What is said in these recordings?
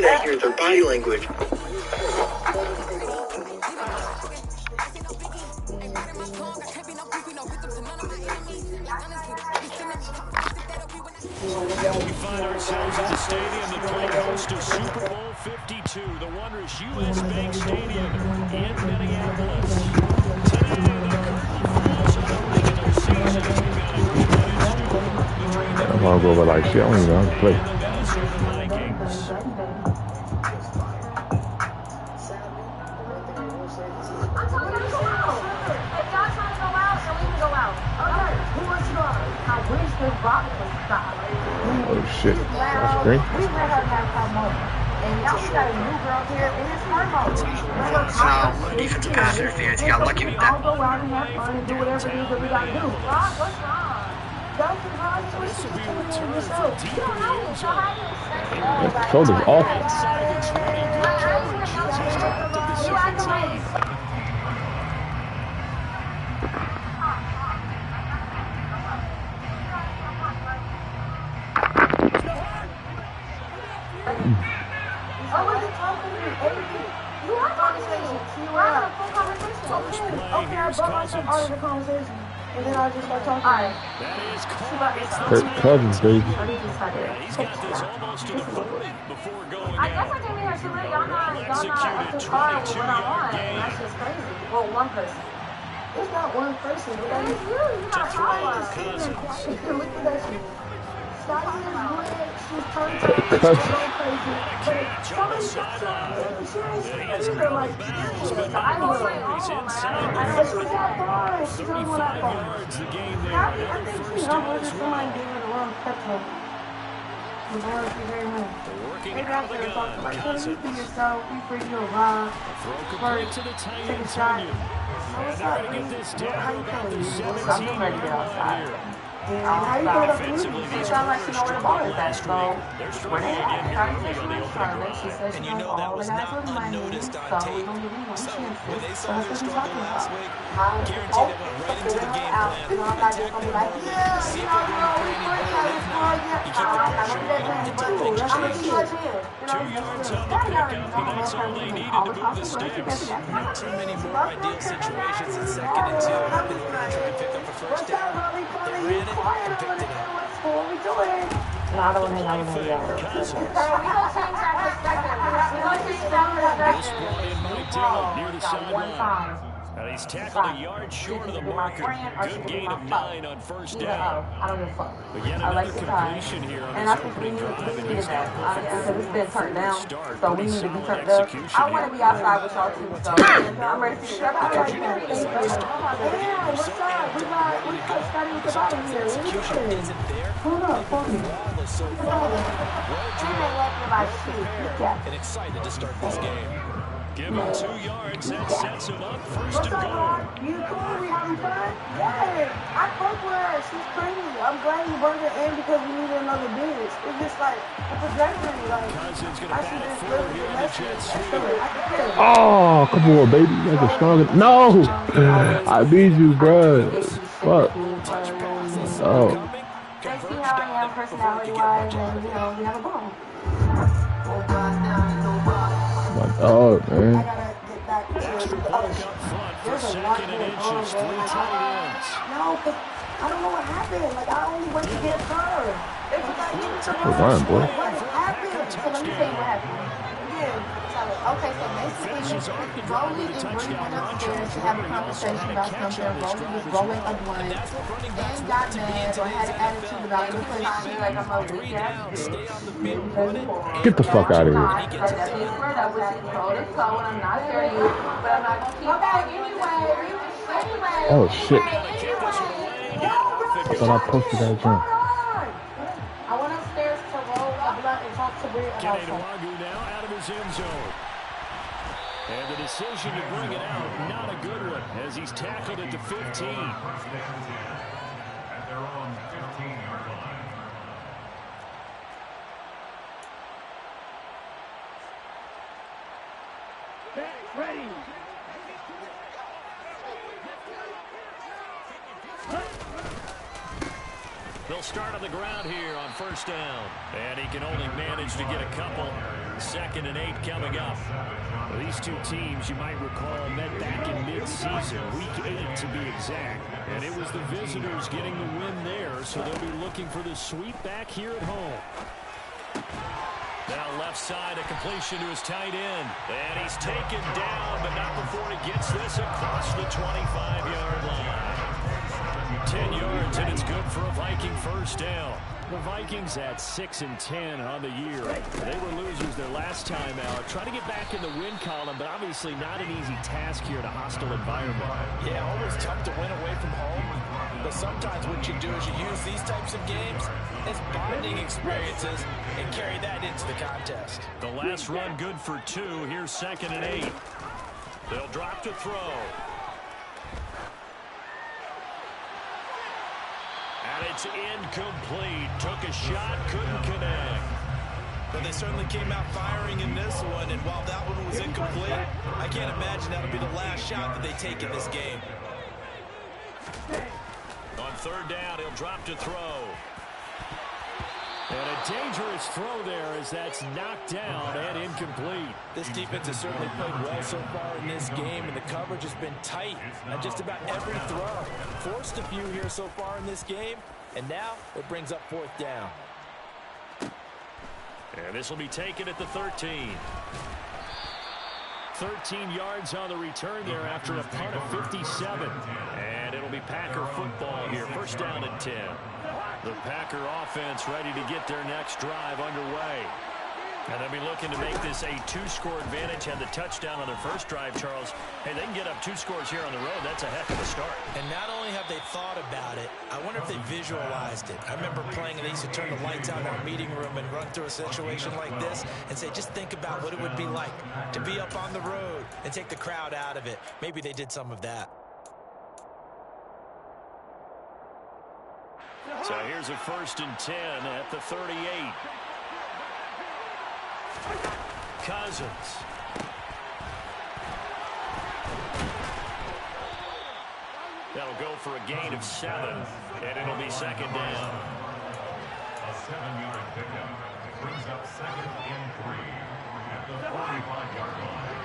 looking at here, their body language. We find ourselves at the stadium that played host to Super Bowl 52, the wondrous U.S. Bank Stadium in Minneapolis. Today, the curtain falls on the regular season as we've got a two-minute story between the I'm gonna go over like shit. I don't even know how to play. and the Minnesota Vikings. Oh shit. That's great. So, defensive pass interference. He got lucky with that. The cold is awful. And then I just start talking. All right. Kirk Cousins, baby. He's got this almost to the 40 before going I guess I came here too late. Y'all not up to par with what I want. That's just crazy. Well, one person. It's not one person. It's you. You got power. Look at that shit. Scotty is weird. She's turned to she's going crazy. But somebody got something. She's like, I was like, oh, man. She's that far. She's only one that far. I think she's humble. Just somebody gave her the wrong pep talk. Lord, you very much. Maybe after the talk, like, you be yourself. Be free to arrive. First, take a shot. What's up, man? How you feeling? I'm just ready to get outside. How you feel about the movie? She sounds like she know where the ball is at, so where they at? Charlotte, she said she knows all the guys with money, so we don't give anyone chances. So that's what she's talking about. Figure it out. You know, I'm not just gonna be like, yeah, we first got this ball, yeah. I'm not gonna do that thing, but I'm gonna see you here. You know, that already knows what I'm doing. All the consequences, not too many more ideal situations in 2nd and 2. I've been able to try and pick up a first down. They ran it and picked it up. What are we doing? No, I don't want to hang out with him. We don't change that perspective. We don't change that perspective. Near the sideline. And he's tackled a yard short of the marker. Good gain of 9 on first down. I don't give a fuck. But yet another completion here on and I think we needed that. Because it's been turned down, so we need to be turned up. I want to be outside with y'all too, so I'm ready to see the Execution isn't there. Hold up, hold me. So far, and excited to start this game. Give him 2 yards. That sets him up first and goal. You cool? We having fun? Yeah. I fuck with her. She's pretty. I'm glad you brought her in because we needed another bitch. It's just like a progression. Like I should just live with the message. Oh, come on, baby. You guys are stronger. No! I need you, bro. Fuck. Oh. They see how I am personality-wise, and you know, we have a ball. My dog, man. I gotta get back to there's a lot going on, bro. No, but I don't know what happened. Like, I only went to get her. It was like, boy. What happened? So let me tell you what happened. Again, okay, so basically, Rolly and Bree went upstairs to have a conversation about something. Rolly was rolling a blunt and got mad or had an attitude about it because she's like, I'm a weak ass bitch. Get the fuck out of here. That was she told us so, and I'm not scared of you, but I'm not gonna keep back anyway. Oh shit. I thought I posted that jump. I went upstairs to roll a blunt and talk to Bree about something. Now out of his end zone. And the decision to bring it out, not a good one, as he's tackled at the 15. At their own 15-yard line. Ready. They'll start on the ground here on first down. And he can only manage to get a couple. 2nd and 8 coming up. Well, these two teams, you might recall, met back in mid-season, Week 8 to be exact. And it was the visitors getting the win there, so they'll be looking for the sweep back here at home. Now left side, a completion to his tight end. And he's taken down, but not before he gets this across the 25-yard line. 10 yards, and it's good for a Viking first down. The Vikings at 6-10 on the year. They were losers their last time out. Trying to get back in the win column, but obviously not an easy task here in a hostile environment. Yeah, always tough to win away from home. But sometimes what you do is you use these types of games as bonding experiences and carry that into the contest. The last run good for 2. Here's 2nd and 8. They'll drop to throw. And it's incomplete. Took a shot, couldn't connect. But they certainly came out firing in this one, and while that one was incomplete, I can't imagine that'll be the last shot that they take in this game. On 3rd down, he'll drop to throw. And a dangerous throw there as that's knocked down and incomplete. This defense has certainly played well so far in this game, and the coverage has been tight on just about every throw. Forced a few here so far in this game, and now it brings up 4th down. And this will be taken at the 13. 13 yards on the return there after a punt of 57. And it'll be Packer football here. 1st down and 10. The Packer offense ready to get their next drive underway. And they'll be looking to make this a 2-score advantage. Had the touchdown on their first drive, Charles. Hey, they can get up 2 scores here on the road. That's a heck of a start. And not only have they thought about it, I wonder if they visualized it. I remember playing, and they used to turn the lights out in our meeting room and run through a situation like this and say, just think about what it would be like to be up on the road and take the crowd out of it. Maybe they did some of that. So here's a 1st and 10 at the 38. Cousins. That'll go for a gain of 7, and it'll be 2nd down. A 7-yard pickup brings up 2nd and 3 at the 45-yard line.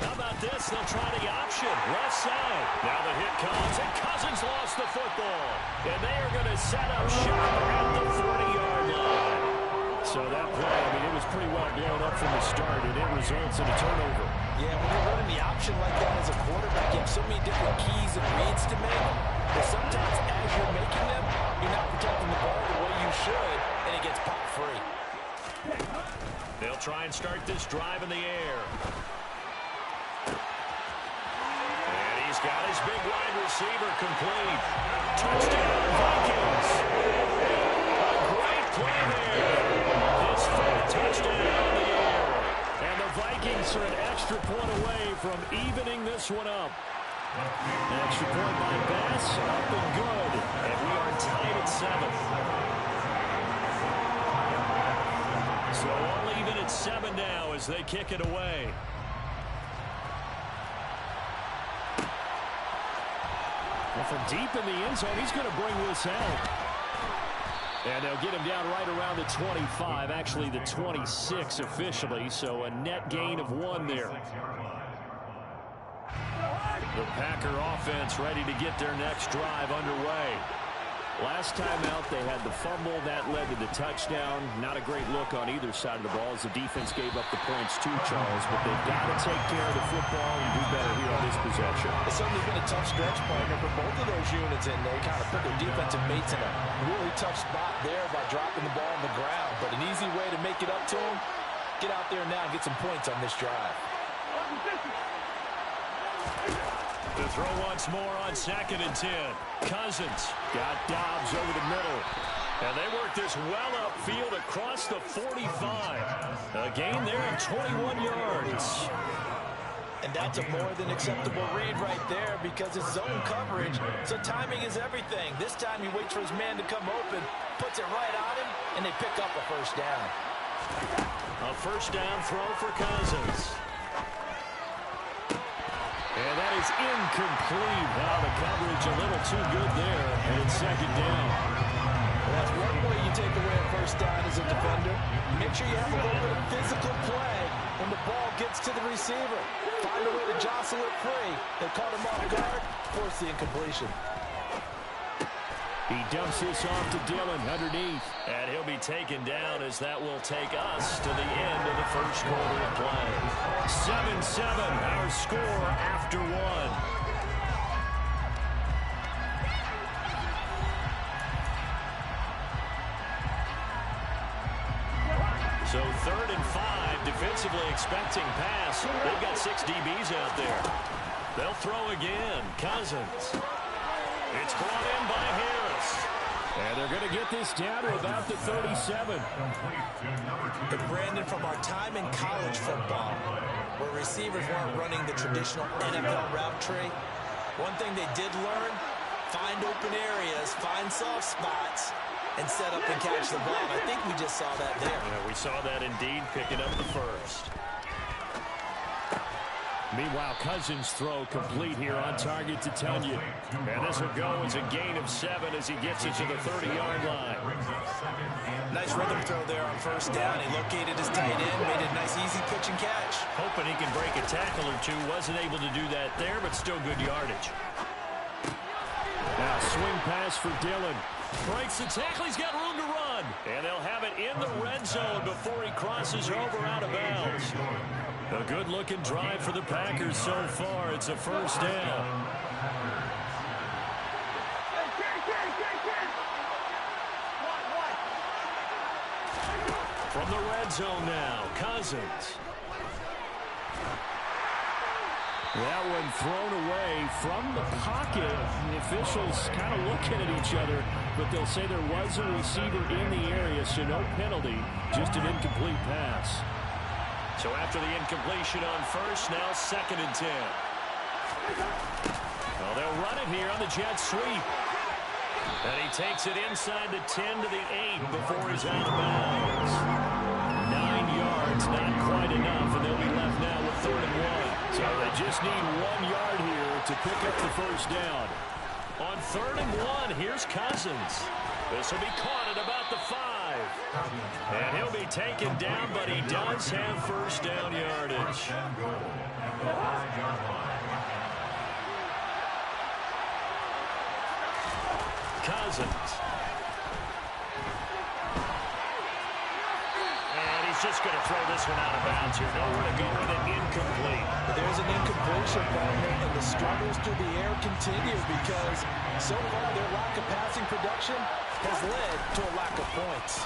How about this? They'll try the option. Left side. Now the hit comes, and Cousins lost the football. And they are going to set up shop at the 40-yard line. So that play, I mean, it was pretty well blown up from the start, and it results in a turnover. Yeah, when you're running the option like that as a quarterback, you have so many different keys and reads to make. But sometimes as you're making them, you're not protecting the ball the way you should, and it gets popped free. They'll try and start this drive in the air. He's got his big wide receiver complete. Touchdown, Vikings. A great play there. His 4th touchdown on the air. And the Vikings are an extra point away from evening this one up. An extra point by Bass, up and good. And we are tied at 7. So all even at 7 now as they kick it away. And from deep in the end zone, he's going to bring this out. And they'll get him down right around the 25, actually the 26 officially, so a net gain of 1 there. The Packer offense ready to get their next drive underway. Last time out, they had the fumble. That led to the touchdown. Not a great look on either side of the ball as the defense gave up the points too, Charles. But they've got to take care of the football and do better here on this possession. It's certainly been a tough stretch, partner, for both of those units, and they kind of put their defensive mates in a really tough spot there by dropping the ball on the ground. But an easy way to make it up to them, get out there now and get some points on this drive. The throw once more on 2nd and 10. Cousins got Dobbs over the middle. And they work this well upfield across the 45. A gain there of 21 yards. And that's a more than acceptable read right there because it's zone coverage, so timing is everything. This time he waits for his man to come open, puts it right on him, and they pick up a 1st down. A 1st down throw for Cousins. And that is incomplete. Wow, the coverage a little too good there, and it's 2nd down. That's one way you take away a first down as a defender. Make sure you have a little bit of physical play when the ball gets to the receiver. Find a way to jostle it free. They caught him off guard, force the incompletion. He dumps this off to Dillon underneath. And he'll be taken down as that will take us to the end of the first quarter of play. 7-7, our score after one. So 3rd and 5, defensively expecting pass. They've got 6 DBs out there. They'll throw again. Cousins. It's brought in by Harris. And they're going to get this down to about the 37. But Brandon, from our time in college football, where receivers weren't running the traditional NFL route tree, one thing they did learn, find open areas, find soft spots, and set up and catch the ball. I think we just saw that there. Yeah, we saw that indeed, picking up the first. Meanwhile, Cousins' throw complete here on target to Tunyon. And this will go as a gain of 7 as he gets it to the 30-yard line. Nice rhythm throw there on first down. He located his tight end, made a nice easy pitch and catch. Hoping he can break a tackle or two. Wasn't able to do that there, but still good yardage. Now swing pass for Dillon. Breaks the tackle. He's got room to run. And they'll have it in the red zone before he crosses over out of bounds. A good-looking drive for the Packers so far. It's a first down. From the red zone now, Cousins. That one thrown away from the pocket. The officials kind of looking at each other, but they'll say there was a receiver in the area, so no penalty, just an incomplete pass. So after the incompletion on first, now 2nd and 10. Well, they'll run it here on the jet sweep. And he takes it inside the 10 to the 8 before he's out of bounds. 9 yards, not quite enough, and they'll be left now with 3rd and 1. So they just need 1 yard here to pick up the first down. On 3rd and 1, here's Cousins. This will be caught at about the 5. And he'll be taken down, but he does have first down yardage. Cousins. And he's just going to throw this one out of bounds here. Nowhere to go with it, incomplete. But there's an incompletion, partner, and the struggles through the air continue because so far their lack of passing production has led to a lack of points.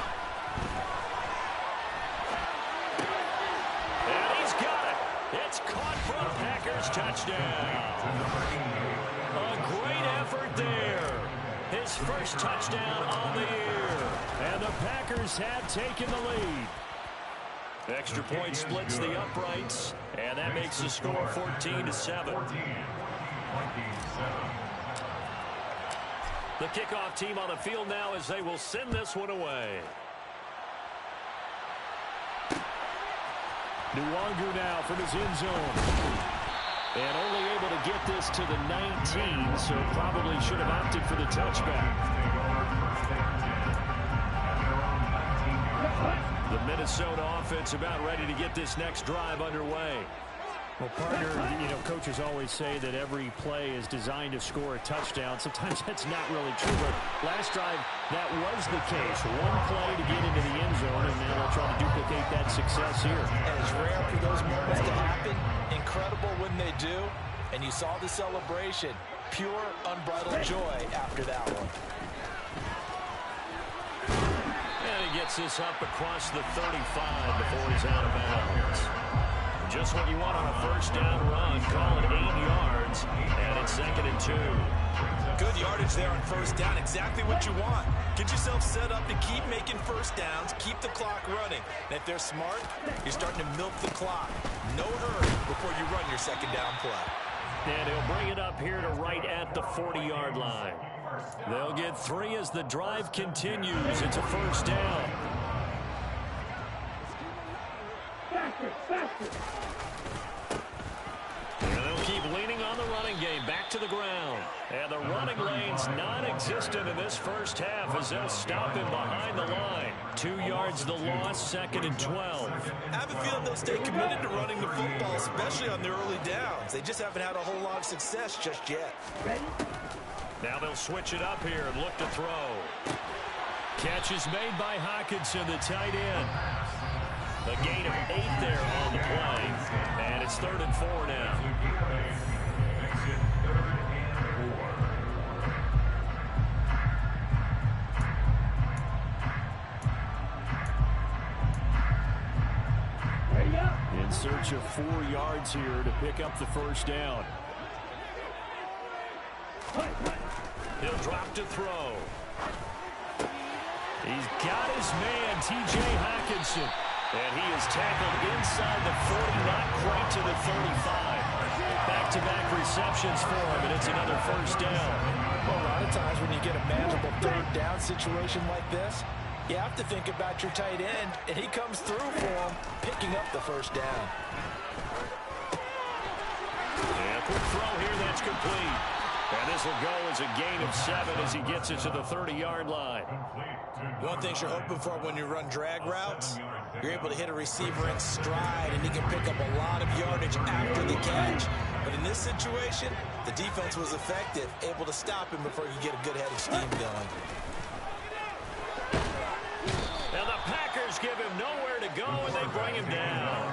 And he's got it. It's caught for a Packers touchdown. A great effort there. His first touchdown on the year. And the Packers have taken the lead. Extra point splits the uprights, and that makes the score 14-7. The kickoff team on the field now as they will send this one away. Nwangu now from his end zone. And only able to get this to the 19, so probably should have opted for the touchback. The Minnesota offense about ready to get this next drive underway. Well, partner, you know, coaches always say that every play is designed to score a touchdown. Sometimes that's not really true, but last drive, that was the case. One play to get into the end zone, and now they'll try to duplicate that success here. And it's rare for those moments to happen. Incredible when they do. And you saw the celebration. Pure, unbridled joy after that one. And he gets this up across the 35 before he's out of bounds. Just what you want on a first down run. Call it 8 yards, and it's 2nd and 2. Good yardage there on first down. Exactly what you want. Get yourself set up to keep making first downs. Keep the clock running. And if they're smart, you're starting to milk the clock. No hurry before you run your second down play. And he'll bring it up here to right at the 40-yard line. They'll get 3 as the drive continues. It's a first down. And they'll keep leaning on the running game. Back to the ground. And the running lane was non-existent in this first half as they'll stop him behind the line. 2 yards the loss, 2nd and 12. I have a feeling they'll stay committed to running the football, especially on the early downs. They just haven't had a whole lot of success just yet. Now they'll switch it up here and look to throw. Catch is made by Hockenson, the tight end. A gain of 8 there on the play. And it's 3rd and 4 now. In search of 4 yards here to pick up the first down. He'll drop to throw. He's got his man, T.J. Hockenson. And he is tackled inside the 40, not quite to the 35. Back-to-back receptions for him, and it's another first down. Well, a lot of times when you get a manageable 3rd down situation like this, you have to think about your tight end, and he comes through for him, picking up the first down. And a quick throw here, that's complete. And this will go as a gain of 7 as he gets it to the 30-yard line. One thing you're hoping for when you run drag routes, you're able to hit a receiver in stride, and he can pick up a lot of yardage after the catch. But in this situation, the defense was effective, able to stop him before you get a good head of steam going. Now the Packers give him nowhere to go, and they bring him down.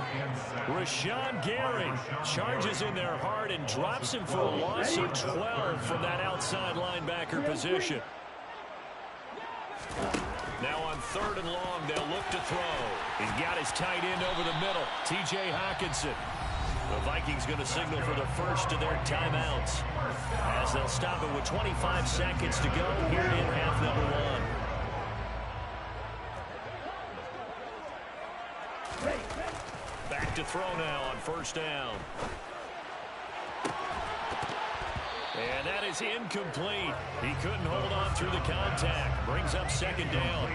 Rashawn Gary charges in there hard and drops him for a loss of 12 from that outside linebacker position. Now on 3rd and long, they'll look to throw. He's got his tight end over the middle, T.J. Hockenson. The Vikings going to signal for the first of their timeouts as they'll stop it with 25 seconds to go here in half number 1. Back to throw now on 1st down. And that is incomplete. He couldn't hold on through the contact. Brings up 2nd down.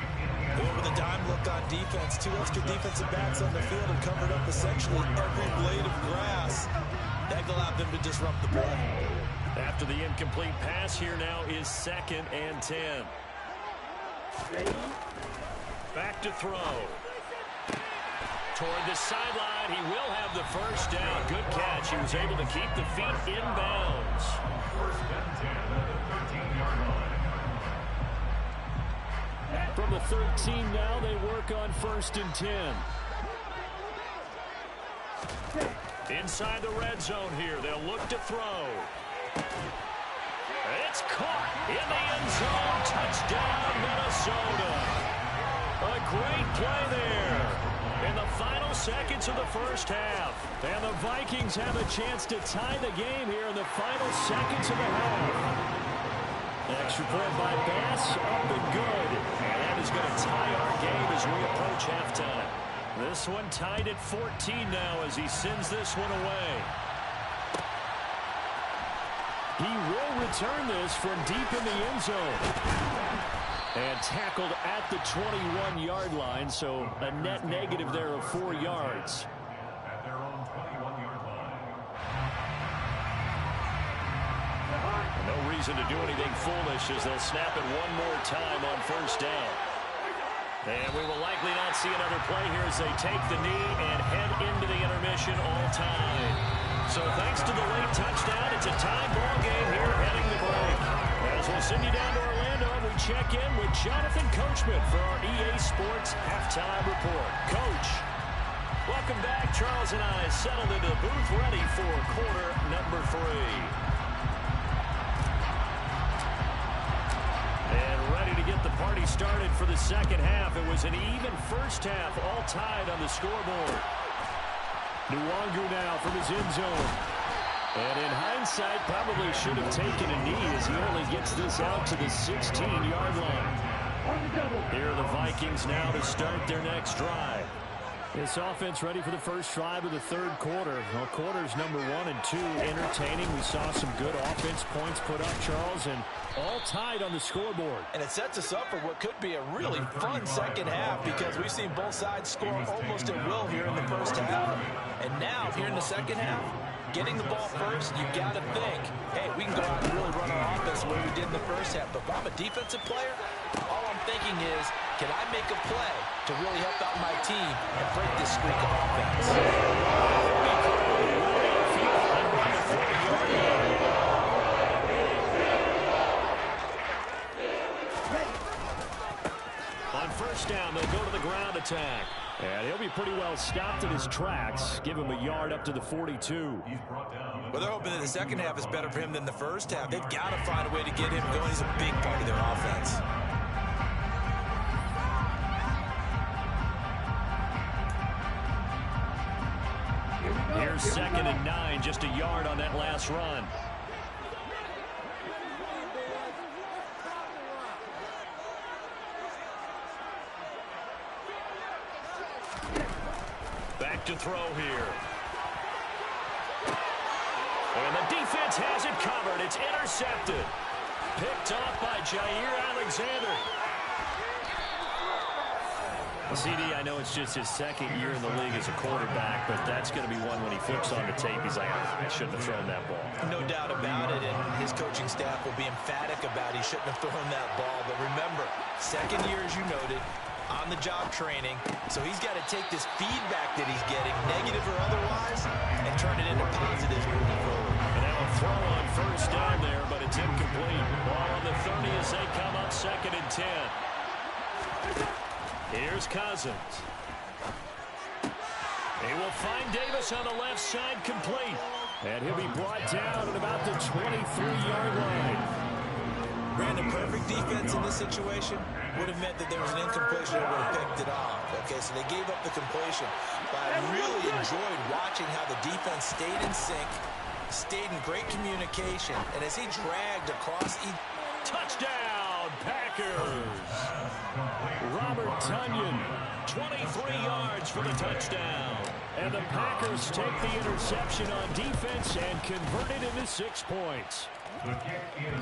Over the dime look on defense. 2 extra defensive backs on the field and covered up essentially every blade of grass. That allowed them to disrupt the play. After the incomplete pass, here now is 2nd and 10. Back to throw. Toward the sideline, he will have the first down. Good catch. He was able to keep the feet in bounds. 1st and 10 at the 13-yard line. From the 13 now, they work on 1st and 10. Inside the red zone here, they'll look to throw. It's caught in the end zone. Touchdown, Minnesota. A great play there. In the final seconds of the first half. And the Vikings have a chance to tie the game here in the final seconds of the half. Extra point by Bass, up and good. And that is going to tie our game as we approach halftime. This one tied at 14 now as he sends this one away. He will return this from deep in the end zone. And tackled at the 21-yard line, so a net negative there of 4 yards. At their own 21-yard line. No reason to do anything foolish as they'll snap it one more time on 1st down. And we will likely not see another play here as they take the knee and head into the intermission all time. So thanks to the late touchdown, it's a tie ball game here heading to break. As we'll send you down to Orlando, we check in with Jonathan Coachman for our EA Sports Halftime Report. Coach, welcome back. Charles and I settled into the booth ready for quarter number 3. And ready to get the party started for the second half. It was an even first half, all tied on the scoreboard. Nwangu now from his end zone. And in hindsight, probably should have taken a knee as he only gets this out to the 16-yard line. Here are the Vikings now to start their next drive. This offense ready for the first drive of the 3rd quarter. Well, quarters number 1 and 2 entertaining. We saw some good offense points put up, Charles, and all tied on the scoreboard. And it sets us up for what could be a really fun second half because we've seen both sides score almost at will here in the first half. And now, here in the second half, getting the ball first, you got to think, hey, we can go out and really run our offense the way we did in the first half. But if I'm a defensive player, all I'm thinking is, can I make a play to really help out my team and break this streak of offense? On first down, they'll go to the ground attack. And he'll be pretty well stopped in his tracks. Give him a yard up to the 42. Well, they're hoping that the second half is better for him than the first half. They've got to find a way to get him going. He's a big part of their offense. Here's 2nd and 9, just a yard on that last run. Back to throw here. And the defense has it covered. It's intercepted. Picked off by Jair Alexander. CD, I know it's just his second year in the league as a quarterback, but that's going to be one when he flips on the tape. He's like, I shouldn't have thrown that ball. No doubt about it, and his coaching staff will be emphatic about he shouldn't have thrown that ball. But remember, second year, as you noted, on-the-job training, so he's got to take this feedback that he's getting, negative or otherwise, and turn it into positives moving forward. And now a throw on first down there, but it's incomplete. Ball on the 30 as they come up 2nd and 10. Here's Cousins. He will find Davis on the left side, complete. And he'll be brought down at about the 23-yard line. Brandon, perfect defense in this situation would have meant that there was an incompletion that would have picked it off. Okay, so they gave up the completion. But I really enjoyed watching how the defense stayed in sync, stayed in great communication, and as he dragged across each... Touchdown, Packers! Robert Tonyan, 23 yards for the touchdown. And the Packers take the interception on defense and convert it into 6 points.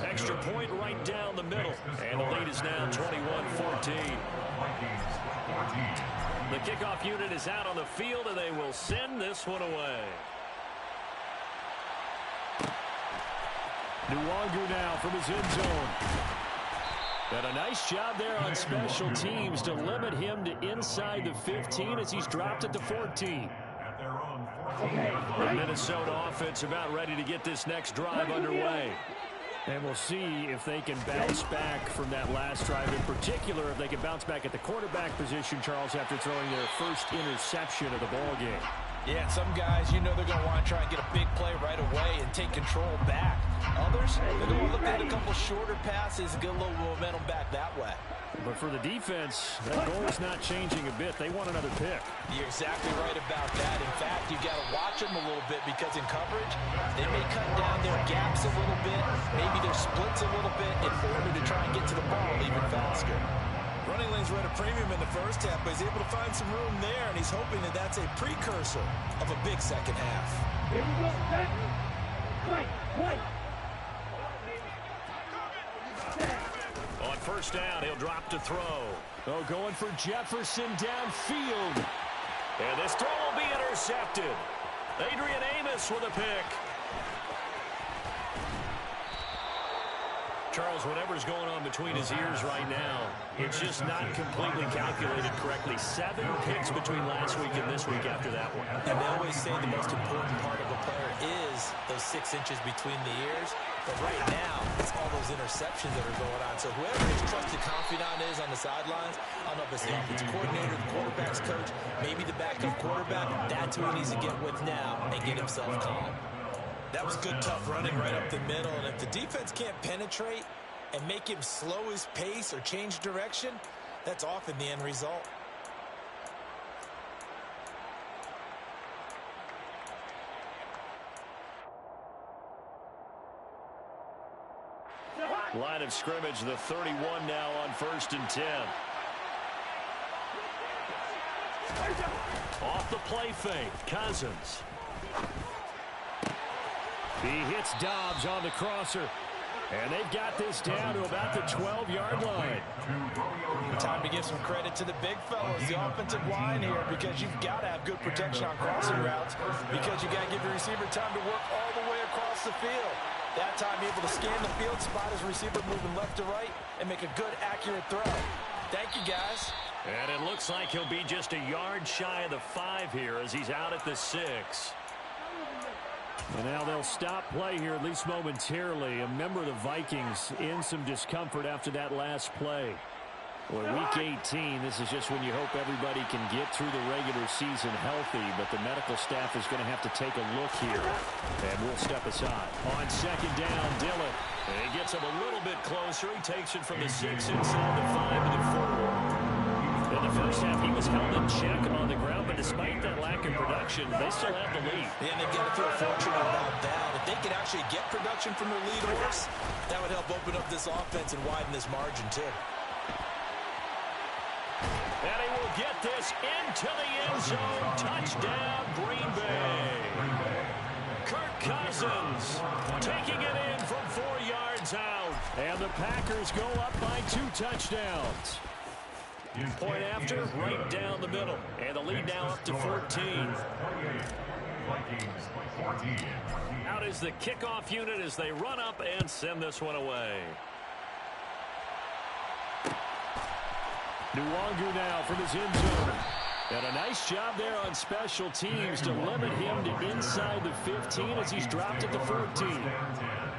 Extra point right down the middle. And the lead is now 21-14. The kickoff unit is out on the field, and they will send this one away. Nwogu now from his end zone. And a nice job there on special teams to limit him to inside the 15 as he's dropped at the 14. The Minnesota offense about ready to get this next drive underway. And we'll see if they can bounce back from that last drive. In particular, if they can bounce back at the quarterback position, Charles, after throwing their first interception of the ball game. Yeah, some guys, you know they're going to want to try and get a big play right away and take control back. Others, they're going to look at a couple shorter passes and get a little momentum back that way. But for the defense, that goal is not changing a bit. They want another pick. You're exactly right about that. In fact, you've got to watch them a little bit because in coverage, they may cut down their gaps a little bit, maybe their splits a little bit in order to try and get to the ball even faster. Running lanes were at a premium in the first half, but he's able to find some room there, and he's hoping that that's a precursor of a big second half. Here we go, set. Play. On first down, he'll drop to throw. Oh, going for Jefferson downfield. And this throw will be intercepted. Adrian Amos with a pick. Charles, whatever's going on between his ears right now, it's just not completely calculated correctly. 7 picks between last week and this week after that one. And they always say the most important part of a player is those 6 inches between the ears. But right now, it's all those interceptions that are going on. So whoever his trusted confidant is on the sidelines, I don't know if it's the offensive coordinator, the quarterback's coach, maybe the backup quarterback, that's who he needs to get with now and get himself calm. That was good, tough running right up the middle. And if the defense can't penetrate and make him slow his pace or change direction, that's often the end result. Line of scrimmage, the 31 now on 1st and 10. Off the play fake, Cousins. He hits Dobbs on the crosser. And they've got this down to about the 12-yard line. Time to give some credit to the big fellas, the offensive line here, because you've got to have good protection on crossing routes because you got to give your receiver time to work all the way across the field. That time, able to scan the field, spot his receiver moving left to right, and make a good, accurate throw. Thank you, guys. And it looks like he'll be just a yard shy of the 5 here as he's out at the 6. And now they'll stop play here, at least momentarily. A member of the Vikings in some discomfort after that last play. Well, week 18, this is just when you hope everybody can get through the regular season healthy, but the medical staff is going to have to take a look here. And we'll step aside. On second down, Dillon. And he gets him a little bit closer. He takes it from the 6 inside the 5 to the 4. In the first half, he was held in check on the ground, but despite that lack of production, they still have the lead. And they've got to feel fortunate about that. If they could actually get production from their lead horse, that would help open up this offense and widen this margin, too. And he will get this into the end zone. Touchdown, Green Bay. Kirk Cousins taking it in from 4 yards out. And the Packers go up by 2 touchdowns. Point after, right down the middle. And the lead now up to 14. Out is the kickoff unit as they run up and send this one away. Nwangu now from his end zone. And a nice job there on special teams to limit him to inside the 15 as he's dropped at the 14.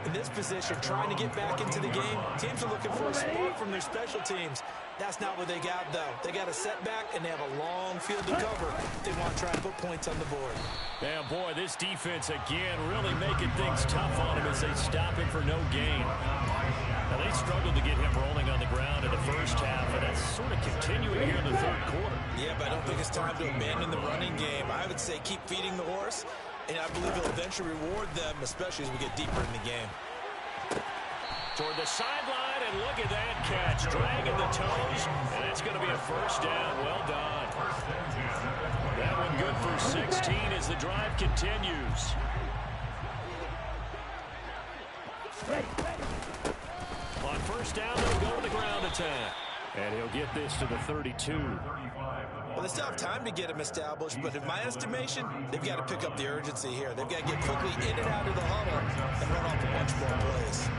In this position, trying to get back into the game, teams are looking for a spark from their special teams. That's not what they got, though. They got a setback, and they have a long field to cover. They want to try and put points on the board. Yeah, boy, this defense, again, really making things tough on him as they stop him for no gain. Now, they struggled to get him rolling on the ground in the first half, and that's sort of continuing here in the third quarter. Yeah, but I don't think it's time to abandon the running game. I would say keep feeding the horse, and I believe he'll eventually reward them, especially as we get deeper in the game. Toward the sideline, and look at that catch. Dragging the toes, and that's going to be a first down. Well done. That one good for 16 as the drive continues. On first down, they'll go to the ground attack. And he'll get this to the 32. Well, they still have time to get him established, but in my estimation, they've got to pick up the urgency here. They've got to get quickly in and out of the huddle and run off a bunch more plays.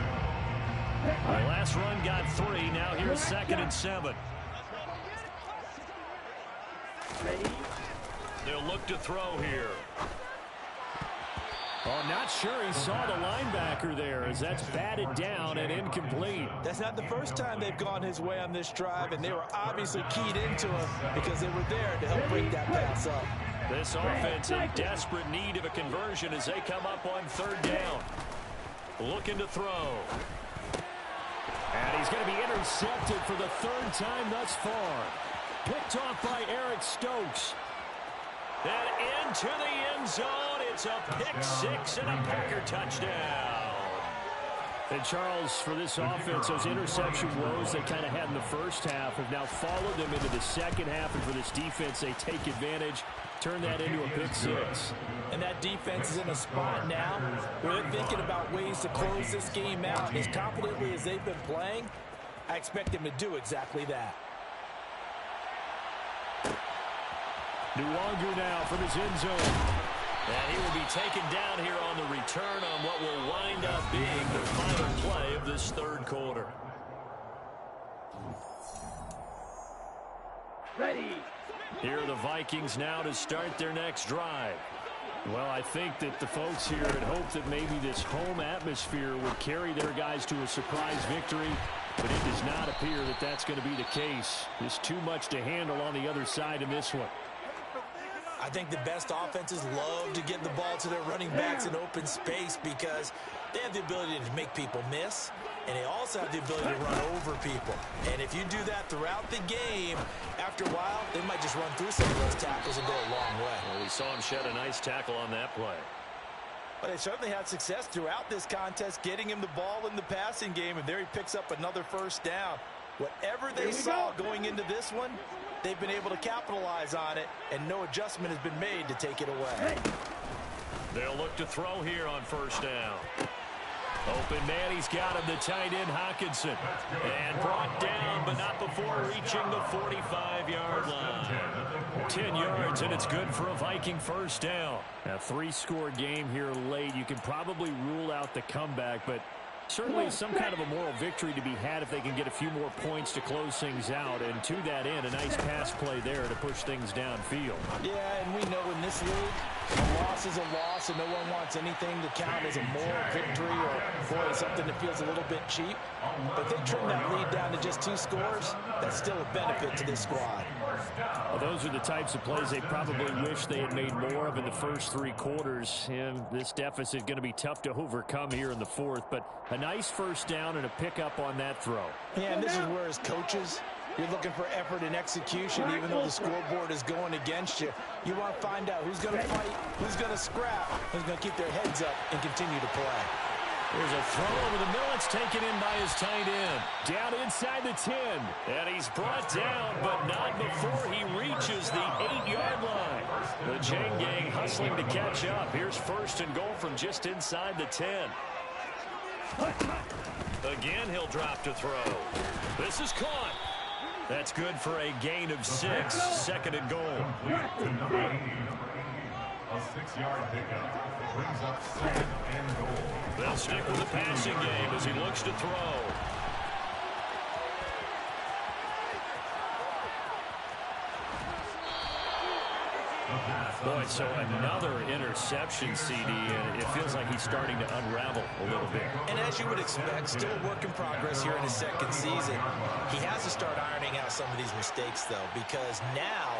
The last run got 3. Now here's 2nd and 7. They'll look to throw here. Oh, not sure he saw the linebacker there as that's batted down and incomplete. That's not the first time they've gone his way on this drive, and they were obviously keyed into him because they were there to help break that pass up. This offense in desperate need of a conversion as they come up on 3rd down. Looking to throw. And he's going to be intercepted for the 3rd time thus far. Picked off by Eric Stokes. And into the end zone. It's a pick 6 and a Packer touchdown. And Charles, for this offense, those interception woes they kind of had in the first half have now followed them into the second half. And for this defense, they take advantage, turn that into a pick 6. And that defense is in a spot now where they're thinking about ways to close this game out. As confidently as they've been playing, I expect them to do exactly that. Nwangu now from his end zone. And he will be taken down here on the return on what will wind up being the final play of this 3rd quarter. Ready. Here are the Vikings now to start their next drive. Well, I think that the folks here had hoped that maybe this home atmosphere would carry their guys to a surprise victory, but it does not appear that that's going to be the case. There's too much to handle on the other side in this one. I think the best offenses love to get the ball to their running backs in open space because they have the ability to make people miss, and they also have the ability to run over people. And if you do that throughout the game, after a while, they might just run through some of those tackles and go a long way. Well, we saw him shed a nice tackle on that play. But they certainly had success throughout this contest, getting him the ball in the passing game, and there he picks up another first down. Whatever they saw going into this one, they've been able to capitalize on it, and no adjustment has been made to take it away. They'll look to throw here on first down. Open man, he's got him, the tight end, Hawkinson. And brought down, but not before reaching the 45-yard line. 10 yards, and it's good for a Viking first down. A 3-score game here late. You can probably rule out the comeback, but certainly some kind of a moral victory to be had if they can get a few more points to close things out. And to that end, a nice pass play there to push things downfield. Yeah, and we know in this league, a loss is a loss, and no one wants anything to count as a moral victory or, boy, something that feels a little bit cheap. But if they trim that lead down to just 2 scores, that's still a benefit to this squad. Well, those are the types of plays they probably wish they had made more of in the first 3 quarters. And this deficit is going to be tough to overcome here in the 4th. But a nice first down and a pickup on that throw. Yeah, and this is where, as coaches, you're looking for effort and execution, even though the scoreboard is going against you. You want to find out who's going to fight, who's going to scrap, who's going to keep their heads up and continue to play. There's a throw over the middle. It's taken in by his tight end. Down inside the 10. And he's brought down, but not before he reaches the 8-yard line. The chain gang hustling to catch up. Here's 1st and goal from just inside the 10. Again, he'll drop to throw. This is caught. That's good for a gain of 6. 2nd and goal. A 6-yard pickup brings up 2nd and goal. They'll stick with the passing game as he looks to throw. Boy, so another interception, CD, and it feels like he's starting to unravel a little bit. And as you would expect, still a work in progress here in his 2nd season. He has to start ironing out some of these mistakes, though, because now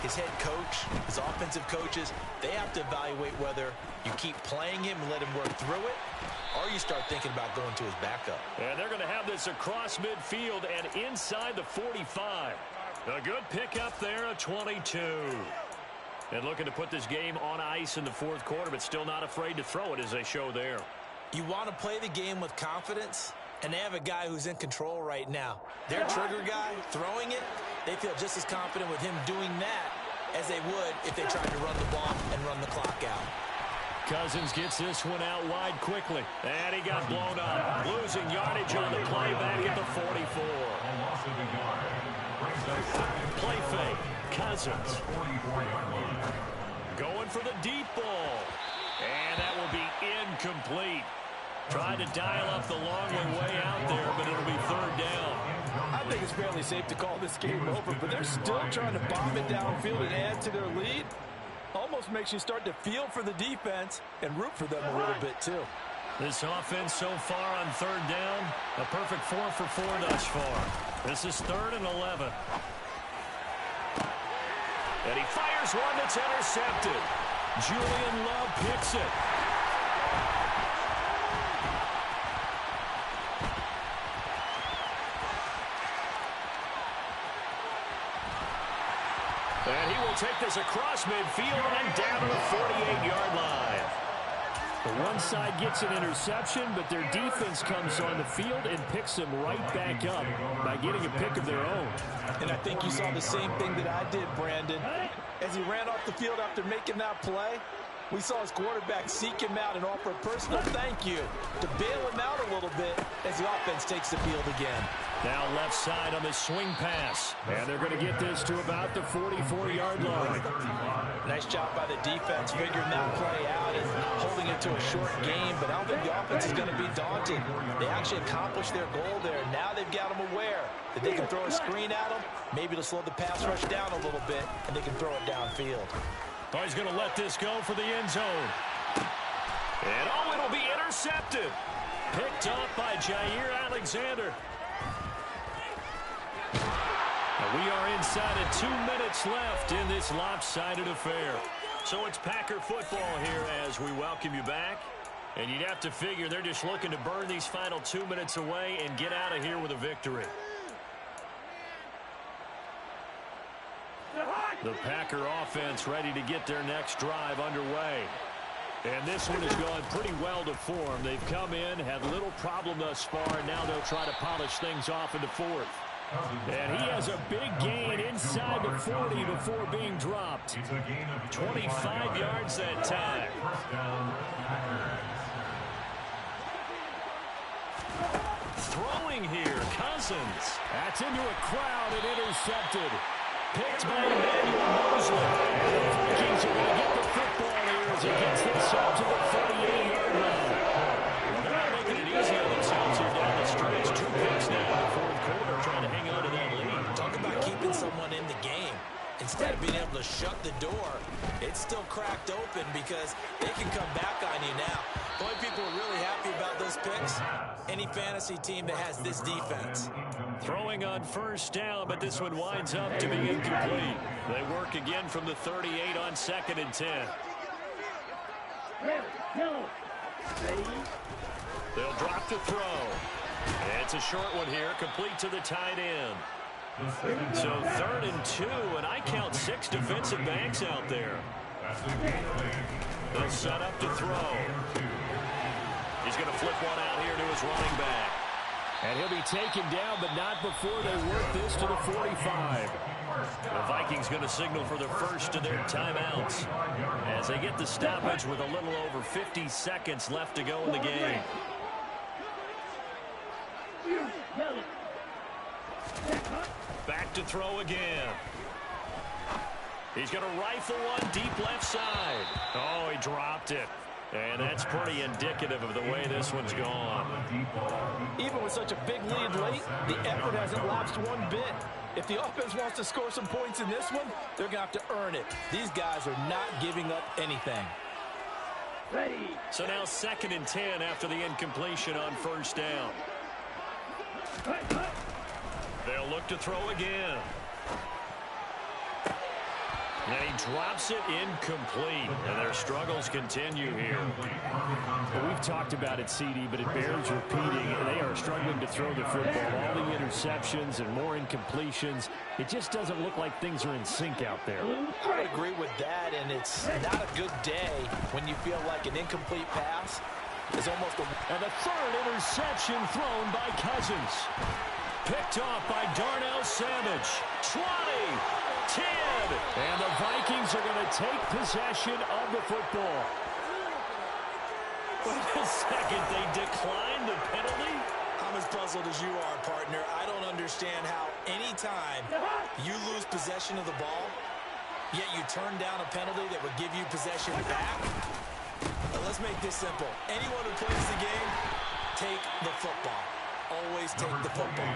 his head coach, his offensive coaches, they have to evaluate whether you keep playing him and let him work through it, or you start thinking about going to his backup. And they're going to have this across midfield and inside the 45. A good pickup there, a 22. And looking to put this game on ice in the 4th quarter, but still not afraid to throw it as they show there. You want to play the game with confidence, and they have a guy who's in control right now. Their trigger guy throwing it, they feel just as confident with him doing that as they would if they tried to run the ball and run the clock out. Cousins gets this one out wide quickly. And he got blown up. Losing yardage on the play back at the 44. Play fake. Cousins. Going for the deep ball. And that will be incomplete. Tried to dial up the long way out there, but it'll be 3rd down. I think it's fairly safe to call this game over, but they're still trying to bomb it downfield and add to their lead. Almost makes you start to feel for the defense and root for them a little bit, too. This offense so far on 3rd down, a perfect 4 for 4 thus far. This is 3rd and 11. And he fires one that's intercepted. Julian Love picks it. And he will take this across midfield and down to the 48-yard line. The one side gets an interception, but their defense comes on the field and picks them right back up by getting a pick of their own. And I think you saw the same thing that I did, Brandon. As he ran off the field after making that play, we saw his quarterback seek him out and offer a personal thank you to bail him out a little bit as the offense takes the field again. Now left side on the swing pass. And they're going to get this to about the 44-yard line. Nice job by the defense figuring that play out and holding it to a short game, but I don't think the offense is going to be daunted. They actually accomplished their goal there. Now they've got them aware that they can throw a screen at them, maybe to slow the pass rush down a little bit, and they can throw it downfield. Oh, he's going to let this go for the end zone. And oh, it'll be intercepted. Picked up by Jair Alexander. And we are inside of 2 minutes left in this lopsided affair. So it's Packer football here as we welcome you back. And you'd have to figure they're just looking to burn these final 2 minutes away and get out of here with a victory. The Packer offense ready to get their next drive underway. And this one has gone pretty well to form. They've come in, had little problem thus far, and now they'll try to polish things off in the 4th. And he has a big gain inside the 40 before being dropped. 25 yards that time. throwing here. Cousins. That's into a crowd and intercepted. Picked by Emmanuel Mosley. The Vikings are going to get the football here as he gets this up to the 48-yard line. Well, they're not making it easy on themselves here down the stretch. 2 picks now in the fourth quarter, trying to hang on to that lead. Talk about keeping someone in the game. Instead of being able to shut the door, it's still cracked open because they can come back on you now. The only people are really happy about those picks, any fantasy team that has this defense. Throwing on first down, but this one winds up to be incomplete. They work again from the 38 on 2nd and 10. They'll drop to throw. It's a short one here, complete to the tight end. So 3rd and 2, and I count 6 defensive backs out there. They'll set up to throw. He's going to flip one out here to his running back. And he'll be taken down, but not before they work this to the 45. The Vikings going to signal for the first of their timeouts as they get the stoppage with a little over 50 seconds left to go in the game. Back to throw again. He's going to rifle one deep left side. Oh, he dropped it. And that's pretty indicative of the way this one's gone. Even with such a big lead late, the effort hasn't lapsed one bit. If the offense wants to score some points in this one, they're going to have to earn it. These guys are not giving up anything. So now 2nd and 10 after the incompletion on first down. They'll look to throw again. And he drops it incomplete. And their struggles continue here. Well, we've talked about it, CD, but it bears repeating. They are struggling to throw the football. All the interceptions and more incompletions. It just doesn't look like things are in sync out there. I would agree with that, and it's not a good day when you feel like an incomplete pass is almost a... And the 3rd interception thrown by Cousins. Picked off by Darnell Savage. 20, 10. And the Vikings are going to take possession of the football. Wait a second, they declined the penalty? I'm as puzzled as you are, partner. I don't understand how any time you lose possession of the ball, yet you turn down a penalty that would give you possession back. Now, let's make this simple. Anyone who plays the game, take the football. Always take the football.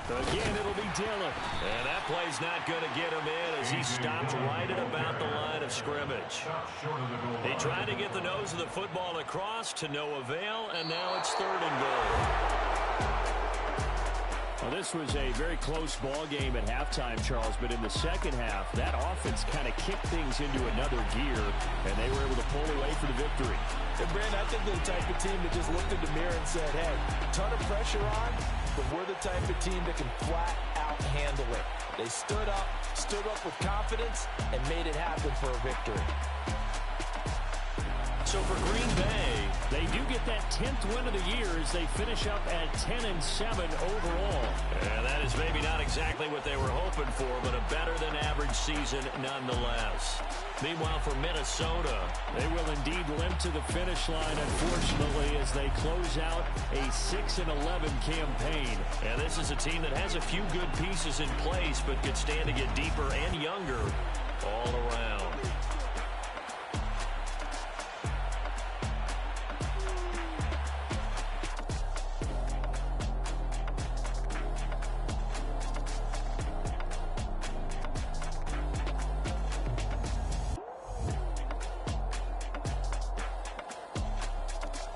Again, it'll be Dillon. And that play's not going to get him in as he stopped right at about the line of scrimmage. He tried to get the nose of the football across to no avail, and now it's 3rd and goal. Well, this was a very close ball game at halftime, Charles, but in the second half, that offense kind of kicked things into another gear, and they were able to pull away for the victory. And, Brandon, I think they're the type of team that just looked in the mirror and said, hey, ton of pressure on, but we're the type of team that can flat out handle it. They stood up with confidence, and made it happen for a victory. So for Green Bay, they do get that 10th win of the year as they finish up at 10-7 overall. And that is maybe not exactly what they were hoping for, but a better-than-average season nonetheless. Meanwhile, for Minnesota, they will indeed limp to the finish line, unfortunately, as they close out a 6-11 campaign. And this is a team that has a few good pieces in place, but could stand to get deeper and younger all around.